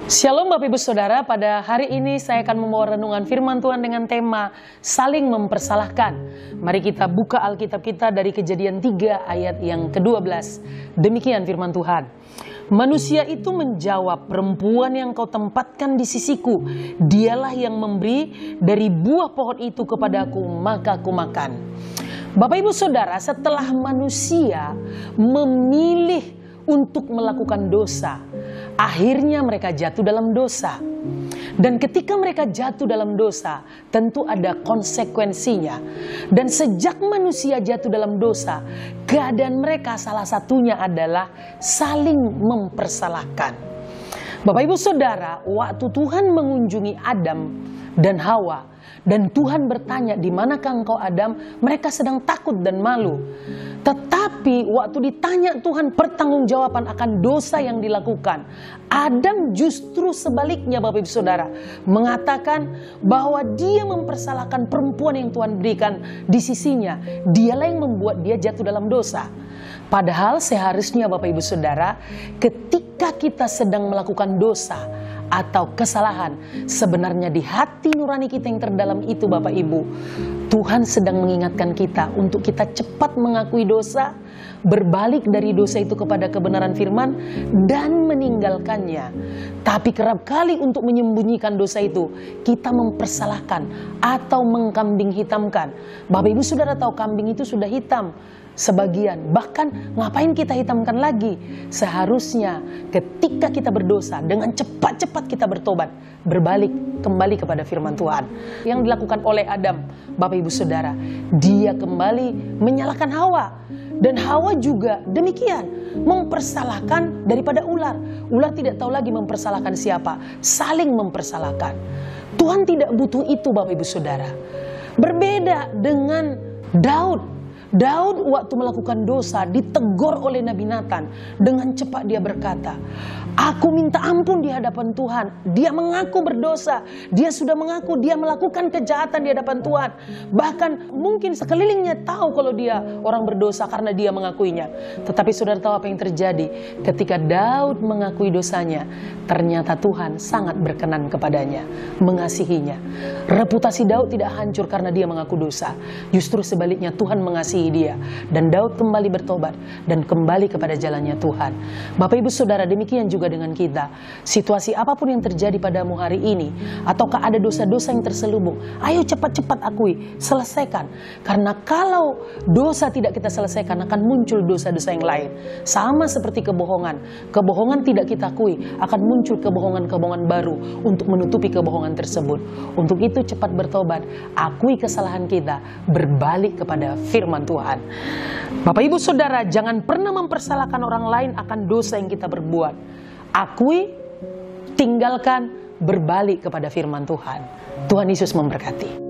Shalom Bapak Ibu Saudara, pada hari ini saya akan membawa renungan firman Tuhan dengan tema saling mempersalahkan. Mari kita buka Alkitab kita dari Kejadian 3 ayat yang ke-12. Demikian firman Tuhan. Manusia itu menjawab, perempuan yang kau tempatkan di sisiku, dialah yang memberi dari buah pohon itu kepadaku, maka aku makan. Bapak Ibu Saudara, setelah manusia memilih untuk melakukan dosa, akhirnya mereka jatuh dalam dosa. Dan ketika mereka jatuh dalam dosa, tentu ada konsekuensinya. Dan sejak manusia jatuh dalam dosa, keadaan mereka salah satunya adalah saling mempersalahkan. Bapak Ibu Saudara, waktu Tuhan mengunjungi Adam dan Hawa, dan Tuhan bertanya, "Di manakah engkau Adam?" Mereka sedang takut dan malu. Tetapi waktu ditanya Tuhan pertanggungjawaban akan dosa yang dilakukan, Adam justru sebaliknya Bapak Ibu Saudara mengatakan bahwa dia mempersalahkan perempuan yang Tuhan berikan di sisinya. Dialah yang membuat dia jatuh dalam dosa. Padahal seharusnya Bapak Ibu Saudara, ketika kita sedang melakukan dosa atau kesalahan, sebenarnya di hati nurani kita yang terdalam itu Bapak Ibu, Tuhan sedang mengingatkan kita untuk kita cepat mengakui dosa, berbalik dari dosa itu kepada kebenaran firman, dan meninggalkannya. Tapi kerap kali untuk menyembunyikan dosa itu, kita mempersalahkan atau mengkambing hitamkan. Bapak Ibu Saudara tahu kambing itu sudah hitam sebagian, bahkan ngapain kita hitamkan lagi? Seharusnya ketika kita berdosa, dengan cepat-cepat kita bertobat, berbalik kembali kepada firman Tuhan. Yang dilakukan oleh Adam, Bapak Ibu Saudara, dia kembali menyalahkan Hawa. Dan Hawa juga demikian, mempersalahkan daripada ular. Ular tidak tahu lagi mempersalahkan siapa, saling mempersalahkan. Tuhan tidak butuh itu Bapak Ibu Saudara. Berbeda dengan Daud. Daud waktu melakukan dosa ditegur oleh Nabi Nathan. Dengan cepat dia berkata, "Aku minta ampun di hadapan Tuhan." Dia mengaku berdosa. Dia sudah mengaku dia melakukan kejahatan di hadapan Tuhan. Bahkan mungkin sekelilingnya tahu kalau dia orang berdosa karena dia mengakuinya. Tetapi saudara tahu apa yang terjadi? Ketika Daud mengakui dosanya, ternyata Tuhan sangat berkenan kepadanya, mengasihinya. Reputasi Daud tidak hancur karena dia mengaku dosa. Justru sebaliknya Tuhan mengasihi dia, dan Daud kembali bertobat dan kembali kepada jalannya Tuhan. Bapak Ibu Saudara, demikian juga dengan kita. Situasi apapun yang terjadi padamu hari ini, ataukah ada dosa-dosa yang terselubung, ayo cepat-cepat akui, selesaikan. Karena kalau dosa tidak kita selesaikan, akan muncul dosa-dosa yang lain. Sama seperti kebohongan. Kebohongan tidak kita akui, akan muncul kebohongan-kebohongan baru untuk menutupi kebohongan tersebut. Untuk itu cepat bertobat, akui kesalahan kita, berbalik kepada firman Tuhan. Bapak Ibu Saudara, jangan pernah mempersalahkan orang lain akan dosa yang kita berbuat. Akui, tinggalkan, berbalik kepada firman Tuhan. Tuhan Yesus memberkati.